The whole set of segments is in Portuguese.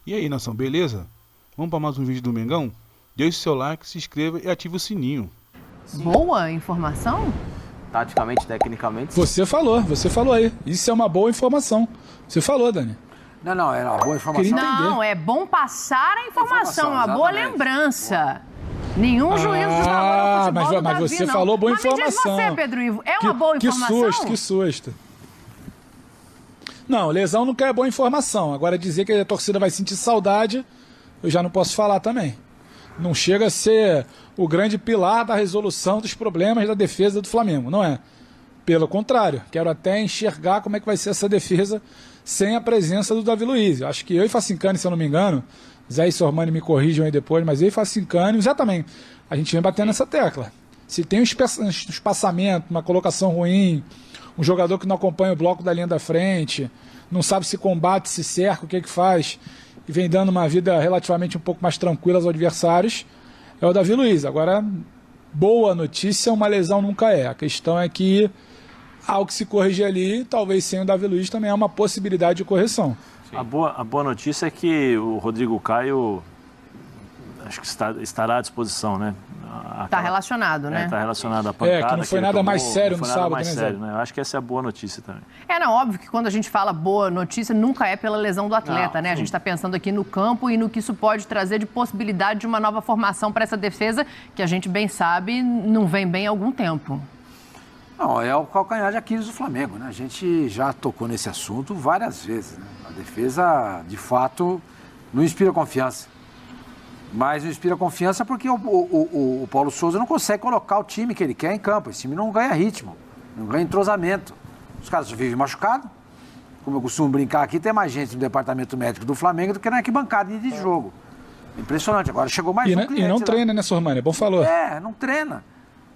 E aí, nação, beleza? Vamos para mais um vídeo do Mengão? Deixe seu like, se inscreva e ative o sininho. Boa informação? Taticamente, tecnicamente. Você falou aí. Isso é uma boa informação. Você falou, Dani. Não, era uma boa informação. Não, é bom passar a informação, uma boa exatamente. lembrança. Nenhum juízo de valor ao futebol do mas Davi, você não. falou boa mas me diz informação. você, Pedro Ivo, é uma boa informação? Que susto. Não, lesão não é boa informação. Agora dizer que a torcida vai sentir saudade, eu já não posso falar também. Não chega a ser o grande pilar da resolução dos problemas da defesa do Flamengo, não é? Pelo contrário, quero até enxergar como é que vai ser essa defesa sem a presença do Davi Luiz. Eu acho que eu e Facincani, se eu não me engano, Zé e Sormani me corrijam aí depois, mas eu e Facincani, Zé também, a gente vem batendo nessa tecla. Se tem um espaçamento, uma colocação ruim, um jogador que não acompanha o bloco da linha da frente, não sabe se combate, se cerca, o que faz, e vem dando uma vida relativamente um pouco mais tranquila aos adversários, é o Davi Luiz. Agora, boa notícia, uma lesão nunca é. A questão é que algo que se corrigir ali, talvez sem o Davi Luiz, também é uma possibilidade de correção. A boa notícia é que o Rodrigo Caio, acho que estará à disposição, né? Está relacionado, né? Está relacionado à pancada. Que não foi nada mais sério no sábado, mais né, sério, Zé? né? Eu acho que essa é a boa notícia também. Não, óbvio que quando a gente fala boa notícia, nunca é pela lesão do atleta, Não, né? A gente está pensando aqui no campo e no que isso pode trazer de possibilidade de uma nova formação para essa defesa, que a gente bem sabe não vem bem há algum tempo. Não, é o calcanhar de Aquiles do Flamengo, né? A gente já tocou nesse assunto várias vezes, né? A defesa, de fato, não inspira confiança. Mas não inspira confiança porque o Paulo Souza não consegue colocar o time que ele quer em campo. Esse time não ganha ritmo, não ganha entrosamento. Os caras vivem machucados. Como eu costumo brincar aqui, tem mais gente no departamento médico do Flamengo do que na arquibancada de jogo. Impressionante. Agora chegou mais um cliente. E não lá. treina, né, Sormani? É bom falou. Não treina.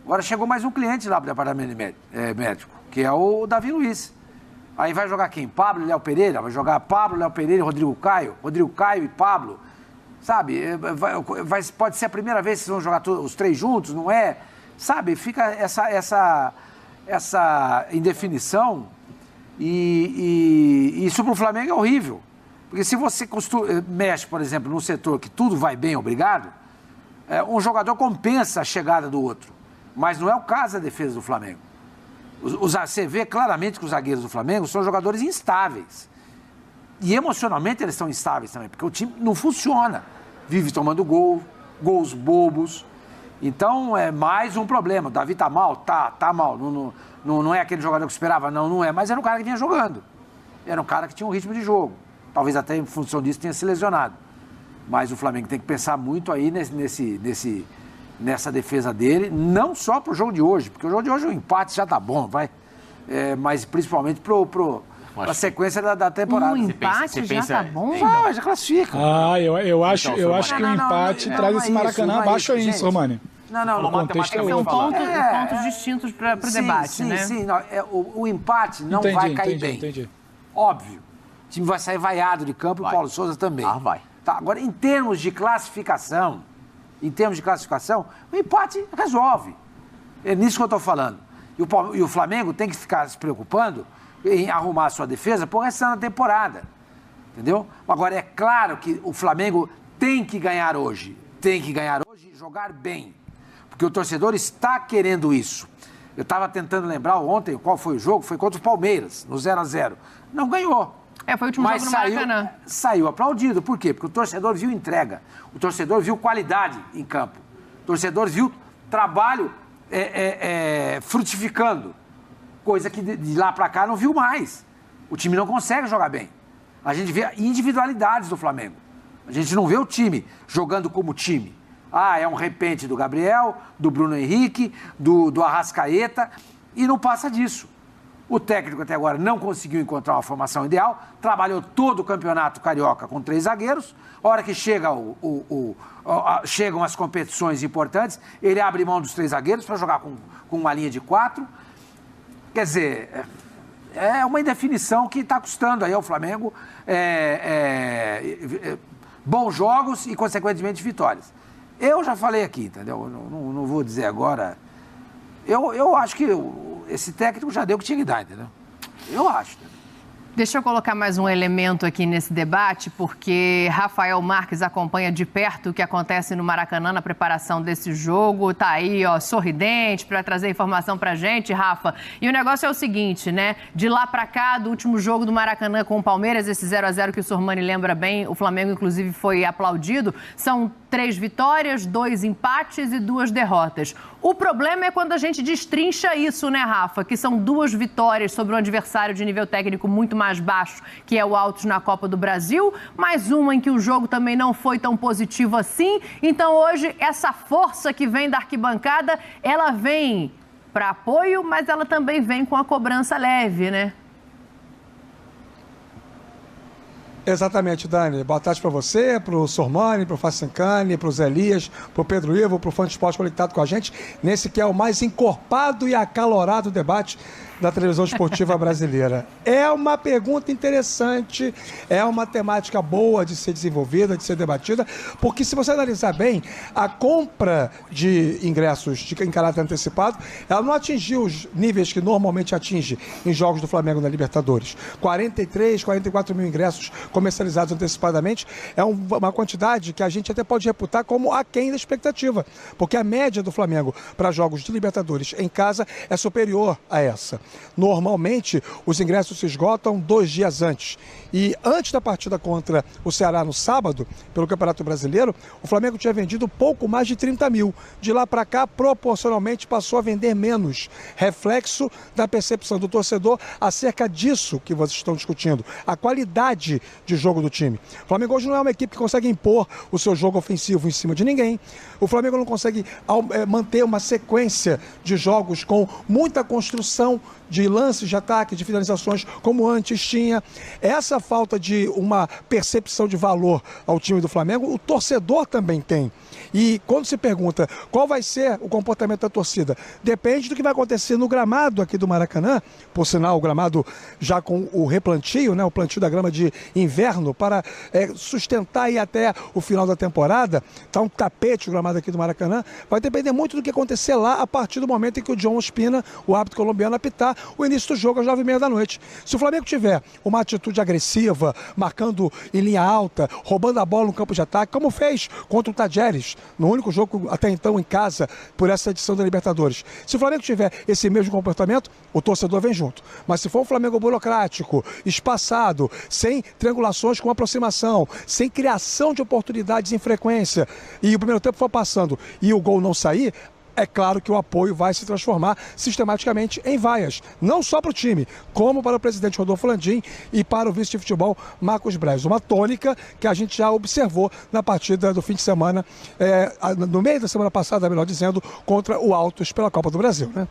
Agora chegou mais um cliente lá pro departamento médico, que é o Davi Luiz. Aí vai jogar quem? Pablo e Léo Pereira? Vai jogar Pablo, Léo Pereira e Rodrigo Caio? Rodrigo Caio e Pablo? Sabe? Pode ser a primeira vez que vocês vão jogar os três juntos, não é? Sabe? Fica essa indefinição e isso pro Flamengo é horrível. Porque se você mexe, por exemplo, num setor que tudo vai bem, obrigado, um jogador compensa a chegada do outro. Mas não é o caso da defesa do Flamengo. Você vê claramente que os zagueiros do Flamengo são jogadores instáveis. E emocionalmente eles são instáveis também, porque o time não funciona. Vive tomando gols bobos. Então é mais um problema. O Davi tá mal? Tá mal. Não é aquele jogador que esperava? Não é. Mas era um cara que vinha jogando. Era um cara que tinha um ritmo de jogo. Talvez até em função disso tenha se lesionado. Mas o Flamengo tem que pensar muito aí nessa defesa dele, não só pro jogo de hoje, porque o jogo de hoje o empate já tá bom, vai. Mas principalmente pra sequência da temporada. Um empate já tá bom? Já classifica. Eu acho que o empate traz esse Maracanã abaixo aí, Sormani. Não. O contexto é outro. Pontos distintos para o debate, né? Sim. O empate não vai cair bem. Entendi. Óbvio. O time vai sair vaiado de campo e o Paulo Souza também. Vai. Tá, agora, em termos de classificação, o empate resolve. É nisso que eu estou falando. E o Flamengo tem que ficar se preocupando em arrumar a sua defesa por essa da temporada. Entendeu? Agora, é claro que o Flamengo tem que ganhar hoje. Tem que ganhar hoje e jogar bem. Porque o torcedor está querendo isso. Eu estava tentando lembrar ontem qual foi o jogo. Foi contra o Palmeiras, no 0-0. Não ganhou. Foi o último jogo no Maracanã. Saiu aplaudido. Por quê? Porque o torcedor viu entrega. O torcedor viu qualidade em campo. O torcedor viu trabalho frutificando. Coisa que de lá para cá não viu mais. O time não consegue jogar bem. A gente vê individualidades do Flamengo. A gente não vê o time jogando como time. É um repente do Gabriel, do Bruno Henrique, do Arrascaeta, e não passa disso. O técnico até agora não conseguiu encontrar uma formação ideal, trabalhou todo o campeonato carioca com 3 zagueiros. A hora que chegam as competições importantes, ele abre mão dos 3 zagueiros para jogar com uma linha de 4. Quer dizer, é uma indefinição que está custando aí ao Flamengo bons jogos e, consequentemente, vitórias. Eu já falei aqui, entendeu? Não vou dizer agora. Eu acho que esse técnico já deu o que tinha que dar, entendeu? Eu acho. Entendeu? Deixa eu colocar mais um elemento aqui nesse debate, porque Rafael Marques acompanha de perto o que acontece no Maracanã na preparação desse jogo. Tá aí, ó, sorridente para trazer informação pra gente, Rafa. E o negócio é o seguinte, né? De lá pra cá, do último jogo do Maracanã com o Palmeiras, esse 0-0 que o Sormani lembra bem, o Flamengo inclusive foi aplaudido, são 3 vitórias, 2 empates e 2 derrotas. O problema é quando a gente destrincha isso, né, Rafa? Que são 2 vitórias sobre um adversário de nível técnico muito mais baixo, que é o Altos na Copa do Brasil, mais uma em que o jogo também não foi tão positivo assim. Então hoje essa força que vem da arquibancada, ela vem para apoio, mas ela também vem com a cobrança leve, né? Exatamente, Dani. Boa tarde para você, para o Sormani, para o Facincani, para o Zé Elias, para o Pedro Ivo, para o Fã de Esporte conectado com a gente, nesse que é o mais encorpado e acalorado debate da televisão esportiva brasileira. É uma pergunta interessante, é uma temática boa de ser desenvolvida, de ser debatida, porque se você analisar bem, a compra de ingressos em caráter antecipado, ela não atingiu os níveis que normalmente atinge em jogos do Flamengo na Libertadores. 43, 44 mil ingressos comercializados antecipadamente é uma quantidade que a gente até pode reputar como aquém da expectativa, porque a média do Flamengo para jogos de Libertadores em casa é superior a essa. Normalmente, os ingressos se esgotam 2 dias antes. E antes da partida contra o Ceará no sábado, pelo Campeonato Brasileiro, o Flamengo tinha vendido pouco mais de 30 mil. De lá para cá, proporcionalmente, passou a vender menos. Reflexo da percepção do torcedor acerca disso que vocês estão discutindo. A qualidade de jogo do time. O Flamengo hoje não é uma equipe que consegue impor o seu jogo ofensivo em cima de ninguém. O Flamengo não consegue manter uma sequência de jogos com muita construção de lances de ataque, de finalizações, como antes tinha. Essa falta de uma percepção de valor ao time do Flamengo, o torcedor também tem. E quando se pergunta qual vai ser o comportamento da torcida, depende do que vai acontecer no gramado aqui do Maracanã, por sinal, o gramado já com o replantio, né, o plantio da grama de inverno, para sustentar aí até o final da temporada, tá um tapete o gramado aqui do Maracanã, vai depender muito do que acontecer lá a partir do momento em que o John Ospina, o árbitro colombiano, apitar o início do jogo às 9h30 da noite. Se o Flamengo tiver uma atitude agressiva, marcando em linha alta, roubando a bola no campo de ataque, como fez contra o Tajeres, no único jogo até então em casa, por essa edição da Libertadores. Se o Flamengo tiver esse mesmo comportamento, o torcedor vem junto. Mas se for um Flamengo burocrático, espaçado, sem triangulações com aproximação, sem criação de oportunidades em frequência, e o primeiro tempo for passando e o gol não sair, é claro que o apoio vai se transformar sistematicamente em vaias, não só para o time, como para o presidente Rodolfo Landim e para o vice de futebol Marcos Braz. Uma tônica que a gente já observou na partida do fim de semana, no meio da semana passada, melhor dizendo, contra o Altos pela Copa do Brasil, né?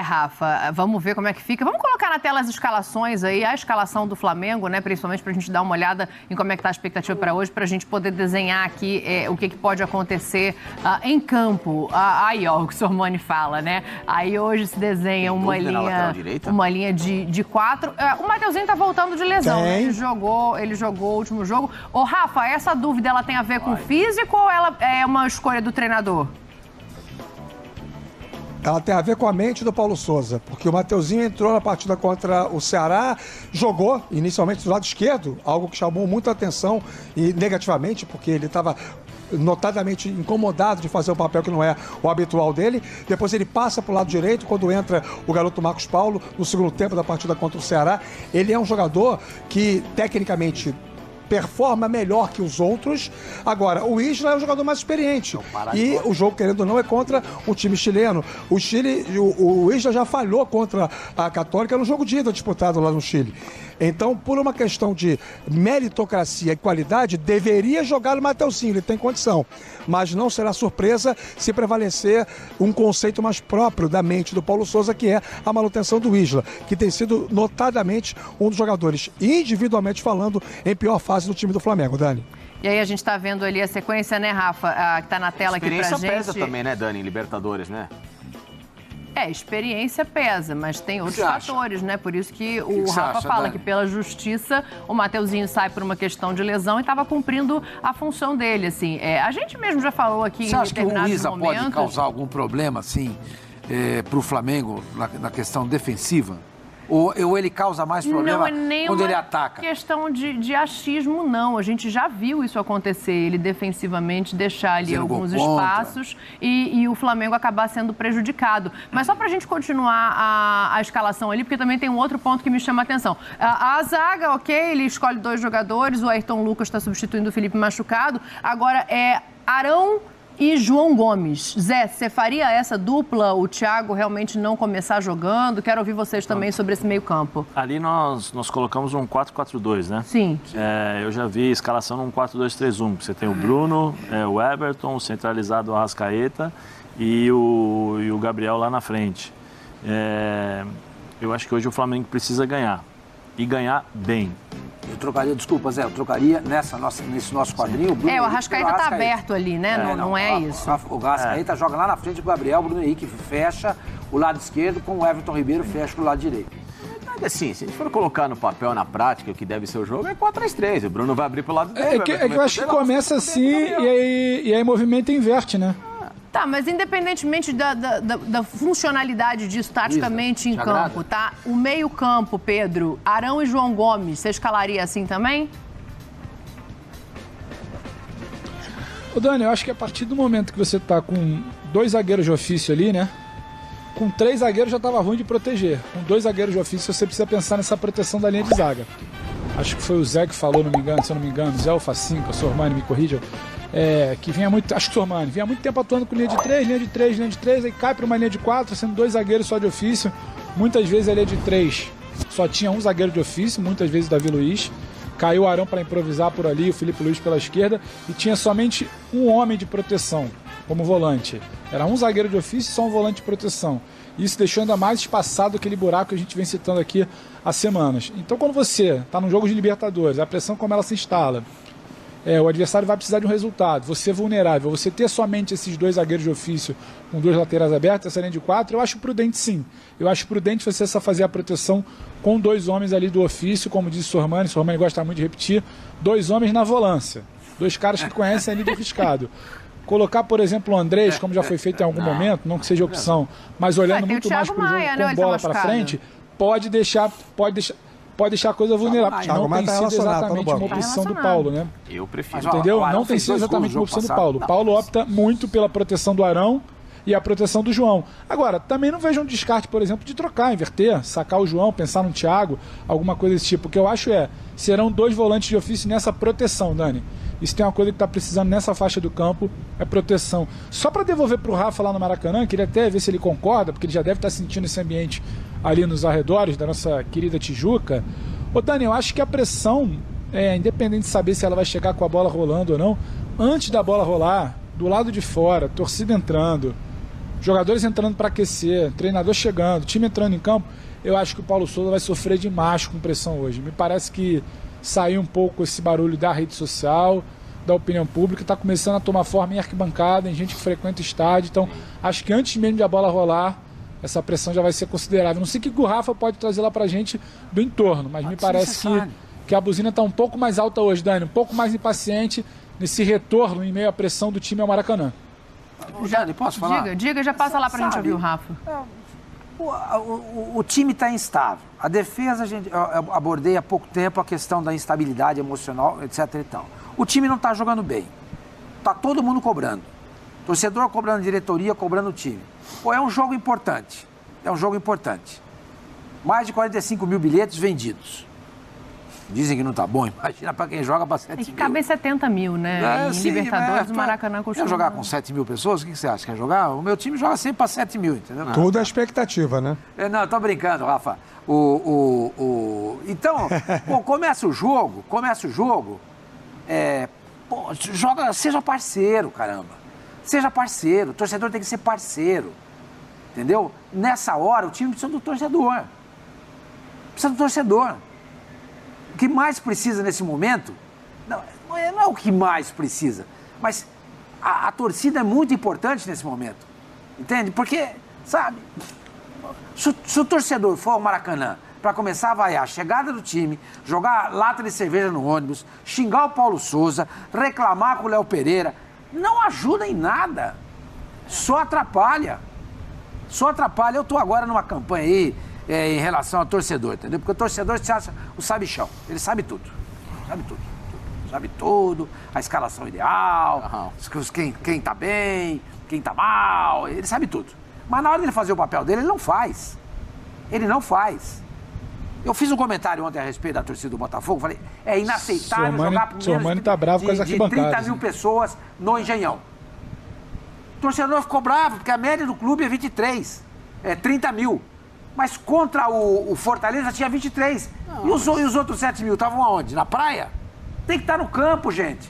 Rafa, vamos ver como é que fica. Vamos colocar na tela as escalações aí, a escalação do Flamengo, né? Principalmente para a gente dar uma olhada em como é que está a expectativa para hoje, para a gente poder desenhar aqui o que pode acontecer em campo. Aí, ó, o que o Sormani fala, né? Aí hoje se desenha uma linha de 4. O Mateuzinho tá voltando de lesão, né? Ele jogou o último jogo. Ô, Rafa, essa dúvida ela tem a ver com o físico ou ela é uma escolha do treinador? Ela tem a ver com a mente do Paulo Souza, porque o Mateuzinho entrou na partida contra o Ceará, jogou inicialmente do lado esquerdo, algo que chamou muita atenção e negativamente, porque ele estava notadamente incomodado de fazer um papel que não é o habitual dele. Depois ele passa para o lado direito, quando entra o garoto Marcos Paulo, no segundo tempo da partida contra o Ceará. Ele é um jogador que, tecnicamente, performa melhor que os outros. Agora, o Isla é um jogador mais experiente. E o jogo, querendo ou não, é contra o time chileno. O Isla já falhou contra a Católica no jogo de ida disputado lá no Chile. Então, por uma questão de meritocracia e qualidade, deveria jogar o Mateuzinho, ele tem condição. Mas não será surpresa se prevalecer um conceito mais próprio da mente do Paulo Souza, que é a manutenção do Isla, que tem sido notadamente um dos jogadores, individualmente falando, em pior fase do time do Flamengo, Dani. E aí a gente está vendo ali a sequência, né, Rafa, que está na tela aqui pra gente. Experiência pesa também, né, Dani, em Libertadores, né? Experiência pesa, mas tem outros fatores, né? Por isso que o Rafa fala que pela justiça o Mateuzinho sai por uma questão de lesão e estava cumprindo a função dele, assim. A gente mesmo já falou aqui em determinados momentos... Você acha que o Isa pode causar algum problema, assim, para o Flamengo na questão defensiva? Ou ele causa mais problema Não é nem quando uma ele ataca? questão de achismo, não. A gente já viu isso acontecer, ele defensivamente deixar ali Fazendo alguns gol contra. espaços e o Flamengo acabar sendo prejudicado. Mas só para a gente continuar a escalação ali, porque também tem um outro ponto que me chama a atenção. A zaga, ok, ele escolhe 2 jogadores, o Ayrton Lucas está substituindo o Felipe machucado. Agora é Arão e João Gomes. Zé, você faria essa dupla, o Thiago realmente não começar jogando? Quero ouvir vocês também sobre esse meio campo. Ali nós colocamos um 4-4-2, né? Sim. Eu já vi escalação num 4-2-3-1. Você tem o Bruno, o Everton, o centralizado o Arrascaeta e o Gabriel lá na frente. Eu acho que hoje o Flamengo precisa ganhar. E ganhar bem. Eu trocaria, desculpa, Zé, eu trocaria nesse nosso quadrinho. O Arrascaeta está aberto ali, né? Não é isso. O Arrascaeta joga lá na frente com o Gabriel, o Bruno Henrique fecha o lado esquerdo, com o Everton Ribeiro fecha o lado direito. Mas assim, se a gente for colocar no papel, na prática, o que deve ser o jogo é 4-3-3. O Bruno vai abrir pro lado dele. É que eu acho que começa assim e aí movimento inverte, né? Tá, mas independentemente da funcionalidade disso taticamente em campo, tá? O meio-campo, Pedro, Arão e João Gomes, você escalaria assim também? Ô Dani, eu acho que a partir do momento que você tá com 2 zagueiros de ofício ali, né? Com 3 zagueiros já tava ruim de proteger. Com 2 zagueiros de ofício você precisa pensar nessa proteção da linha de zaga. Acho que foi o Zé que falou, se eu não me engano, Zé ou Facinca, o Sormani me corrijam. Que vinha muito, acho que o Sormani, vinha muito tempo atuando com linha de 3, aí cai para uma linha de 4, sendo 2 zagueiros só de ofício. Muitas vezes a linha de 3 só tinha um zagueiro de ofício, muitas vezes o Davi Luiz. Caiu o Arão para improvisar por ali, o Felipe Luiz pela esquerda, e tinha somente um homem de proteção como volante. Era um zagueiro de ofício e só um volante de proteção. Isso deixou ainda mais espaçado aquele buraco que a gente vem citando aqui há semanas. Então, quando você está num jogo de Libertadores, a pressão como ela se instala, o adversário vai precisar de um resultado, você é vulnerável, você ter somente esses 2 zagueiros de ofício com 2 laterais abertos, essa linha de 4, eu acho prudente sim. Eu acho prudente você só fazer a proteção com 2 homens ali do ofício, como disse o Sormani gosta muito de repetir, 2 homens na volância, 2 caras que conhecem ali de arriscado. Colocar, por exemplo, o Andrés, como já foi feito em algum momento, não que seja opção, mas olhando muito mais para o jogo com bola para frente, pode deixar a coisa vulnerável. Não tem sido exatamente uma opção do Paulo, né? Eu prefiro. Entendeu? Não tem sido exatamente uma opção do Paulo. O Paulo opta muito pela proteção do Arão e a proteção do João. Agora, também não vejo um descarte, por exemplo, de trocar, inverter, sacar o João, pensar no Thiago, alguma coisa desse tipo. O que eu acho serão 2 volantes de ofício nessa proteção, Dani. Isso tem uma coisa que está precisando nessa faixa do campo, é proteção. Só para devolver para o Rafa lá no Maracanã, queria até ver se ele concorda, porque ele já deve estar sentindo esse ambiente ali nos arredores da nossa querida Tijuca. Ô Dani, eu acho que a pressão, independente de saber se ela vai chegar com a bola rolando ou não, antes da bola rolar, do lado de fora, torcida entrando, jogadores entrando para aquecer, treinador chegando, time entrando em campo, eu acho que o Paulo Souza vai sofrer demais com pressão hoje. Me parece que saiu um pouco esse barulho da rede social, da opinião pública, está começando a tomar forma em arquibancada, em gente que frequenta o estádio. Então, acho que antes mesmo de a bola rolar, essa pressão já vai ser considerável. Não sei o que o Rafa pode trazer lá pra gente do entorno, mas me parece que a buzina está um pouco mais alta hoje, Dani, um pouco mais impaciente nesse retorno em meio à pressão do time ao Maracanã. Dani, posso falar? Diga, já passa lá pra gente ouvir o Rafa. O time está instável. A defesa, eu abordei há pouco tempo a questão da instabilidade emocional, etc. e tal. O time não está jogando bem. Está todo mundo cobrando. Torcedor cobrando diretoria, cobrando o time. É um jogo importante. É um jogo importante. Mais de 45 mil bilhetes vendidos. Dizem que não está bom. Imagina para quem joga para 7 mil. Tem que caber 70 mil, né? Em Libertadores, o Maracanã costuma... Quer jogar com 7 mil pessoas? O que você acha? Quer jogar? O meu time joga sempre para 7 mil, entendeu? Tudo é expectativa, né? Não, tô brincando, Rafa. Então, começa o jogo, joga, seja parceiro, caramba. Seja parceiro, o torcedor tem que ser parceiro, entendeu? Nessa hora, o time precisa do torcedor. O que mais precisa nesse momento, não é o que mais precisa, mas a torcida é muito importante nesse momento, entende? Porque, sabe, se o torcedor for ao Maracanã para começar a vaiar a chegada do time, jogar lata de cerveja no ônibus, xingar o Paulo Souza, reclamar com o Léo Pereira, não ajuda em nada, só atrapalha. Eu estou agora numa campanha aí em relação ao torcedor, entendeu? Porque o torcedor se acha o sabichão, ele sabe tudo, sabe tudo, a escalação ideal, quem tá bem, quem tá mal, ele sabe tudo. Mas na hora de ele fazer o papel dele, ele não faz. Eu fiz um comentário ontem a respeito da torcida do Botafogo, falei, é inaceitável jogar por menos tá bravo com as de 30 arquibancadas, mil pessoas no Engenhão. O torcedor ficou bravo, porque a média do clube é 23, 30 mil. Mas contra o Fortaleza tinha 23. E os outros 7 mil estavam aonde? Na praia? Tem que estar no campo, gente.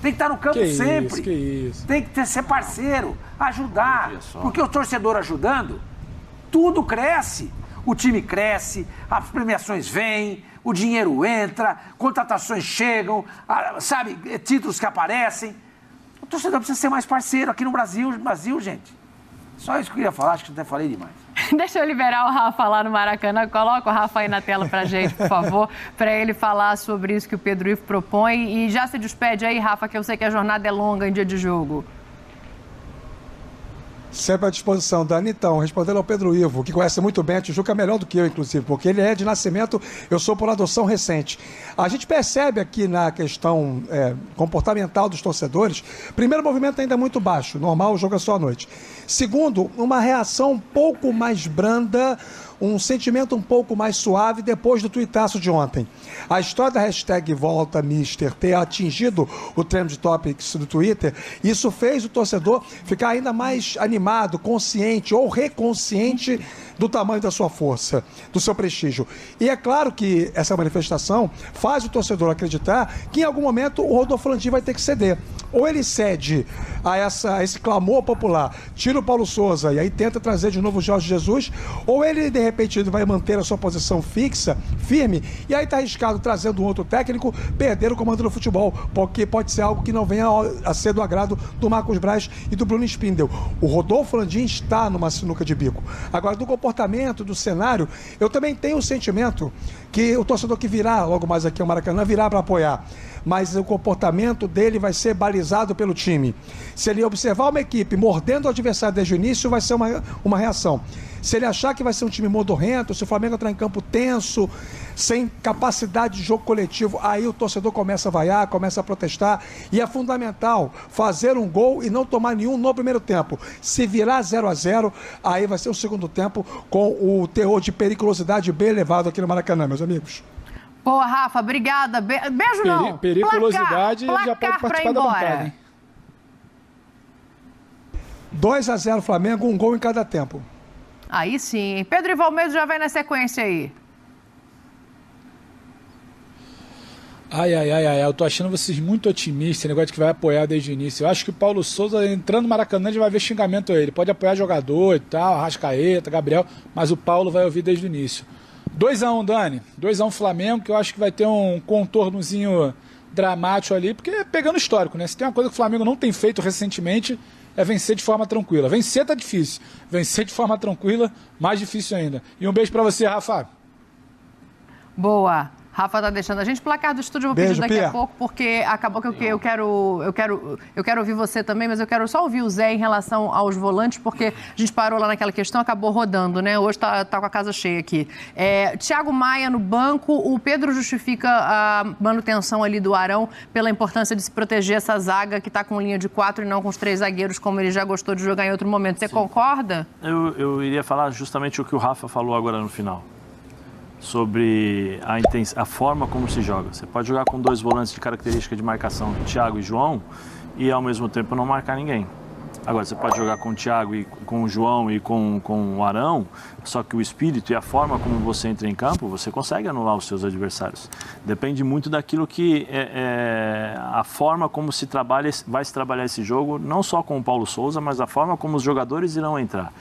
Tem que estar no campo sempre. Que isso. Tem que ser parceiro, ajudar. Porque o torcedor ajudando, tudo cresce. O time cresce, as premiações vêm, o dinheiro entra, contratações chegam, sabe, títulos que aparecem. O torcedor precisa ser mais parceiro aqui no Brasil, gente. Só isso que eu queria falar, acho que até falei demais. Deixa eu liberar o Rafa lá no Maracanã. Coloca o Rafa aí na tela pra gente, por favor, para ele falar sobre isso que o Pedro Ivo propõe. E já se despede aí, Rafa, que eu sei que a jornada é longa em dia de jogo. Sempre à disposição, Dani. Então, respondendo ao Pedro Ivo, que conhece muito bem a Tijuca, melhor do que eu, inclusive, porque ele é de nascimento, eu sou por adoção recente. A gente percebe aqui na questão comportamental dos torcedores, primeiro, o movimento ainda é muito baixo, normal, o jogo é só à noite. Segundo, uma reação um pouco mais branda, um sentimento um pouco mais suave depois do tuitaço de ontem. A história da hashtag Volta Mister ter atingido o Trend Topics do Twitter, isso fez o torcedor ficar ainda mais animado, consciente ou reconsciente do tamanho da sua força, do seu prestígio. E é claro que essa manifestação faz o torcedor acreditar que em algum momento o Rodolfo Landim vai ter que ceder. Ou ele cede a esse clamor popular, tira o Paulo Souza e aí tenta trazer de novo o Jorge Jesus, ou ele de repente vai manter a sua posição fixa, firme, e aí está arriscado trazendo um outro técnico, perder o comando do futebol, porque pode ser algo que não venha a ser do agrado do Marcos Braz e do Bruno Spindel. O Rodolfo Landim está numa sinuca de bico. Agora, do comportamento, do cenário, eu também tenho o sentimento que o torcedor que virá logo mais aqui ao Maracanã virá para apoiar, mas o comportamento dele vai ser balizado pelo time. Se ele observar uma equipe mordendo o adversário desde o início, vai ser uma reação. Se ele achar que vai ser um time modorrento, se o Flamengo entrar em campo tenso, sem capacidade de jogo coletivo, aí o torcedor começa a vaiar, começa a protestar, e é fundamental fazer um gol e não tomar nenhum no primeiro tempo. Se virar 0-0, aí vai ser o segundo tempo com o teor de periculosidade bem elevado aqui no Maracanã, meus amigos. Boa, Rafa, obrigada. Beijo não. Periculosidade, placar já pode participar da bancada, hein? 2-0 Flamengo, um gol em cada tempo. Aí sim. Pedro Ivo Almeida já vai na sequência aí. Ai, eu tô achando vocês muito otimistas, negócio de que vai apoiar desde o início. Eu acho que o Paulo Souza, entrando no Maracanã, já vai ver xingamento a ele. Pode apoiar jogador e tal, Arrascaeta, Gabriel, mas o Paulo vai ouvir desde o início. 2-1, Dani. 2-1 Flamengo, que eu acho que vai ter um contornozinho dramático ali, porque pegando histórico, né? Se tem uma coisa que o Flamengo não tem feito recentemente, é vencer de forma tranquila. Vencer tá difícil. Vencer de forma tranquila, mais difícil ainda. E um beijo pra você, Rafa. Boa. Rafa tá deixando a gente. Placar do estúdio eu vou pedir daqui a pouco, porque acabou que eu quero ouvir você também, mas eu quero só ouvir o Zé em relação aos volantes, porque a gente parou lá naquela questão, acabou rodando, né? Hoje tá com a casa cheia aqui. Thiago Maia no banco, o Pedro justifica a manutenção ali do Arão pela importância de se proteger essa zaga que tá com linha de 4 e não com os 3 zagueiros, como ele já gostou de jogar em outro momento. Você concorda? Eu iria falar justamente o que o Rafa falou agora no final, sobre a forma como se joga. Você pode jogar com 2 volantes de característica de marcação, Thiago e João, e ao mesmo tempo não marcar ninguém. Agora, você pode jogar com o Thiago e com o João e com o Arão, só que o espírito e a forma como você entra em campo, você consegue anular os seus adversários. Depende muito daquilo que a forma como vai se trabalhar esse jogo, não só com o Paulo Souza, mas a forma como os jogadores irão entrar.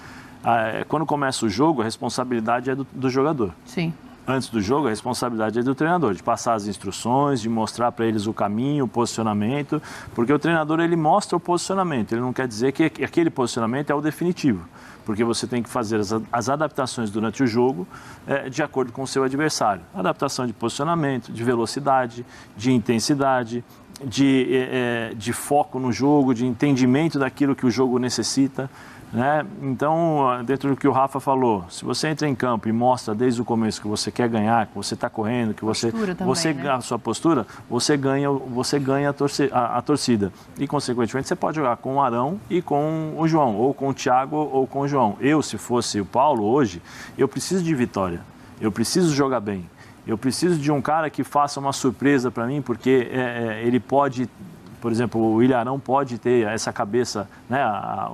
Quando começa o jogo, a responsabilidade é do jogador. Sim. Antes do jogo, a responsabilidade é do treinador, de passar as instruções, de mostrar para eles o caminho, o posicionamento, porque o treinador ele mostra o posicionamento, ele não quer dizer que aquele posicionamento é o definitivo, porque você tem que fazer as adaptações durante o jogo de acordo com o seu adversário. Adaptação de posicionamento, de velocidade, de intensidade, de foco no jogo, de entendimento daquilo que o jogo necessita, né? Então, dentro do que o Rafa falou, se você entra em campo e mostra desde o começo que você quer ganhar, que você está correndo, que você né? a sua postura, você ganha a torcida. E, consequentemente, você pode jogar com o Arão e com o João, ou com o Thiago ou com o João. Eu, se fosse o Paulo hoje, eu preciso de vitória, eu preciso jogar bem. Eu preciso de um cara que faça uma surpresa para mim, porque ele pode... Por exemplo, o Ilharão pode ter essa cabeça, né,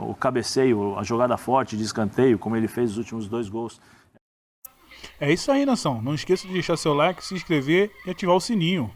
o cabeceio, a jogada forte de escanteio, como ele fez os últimos 2 gols. É isso aí, nação. Não esqueça de deixar seu like, se inscrever e ativar o sininho.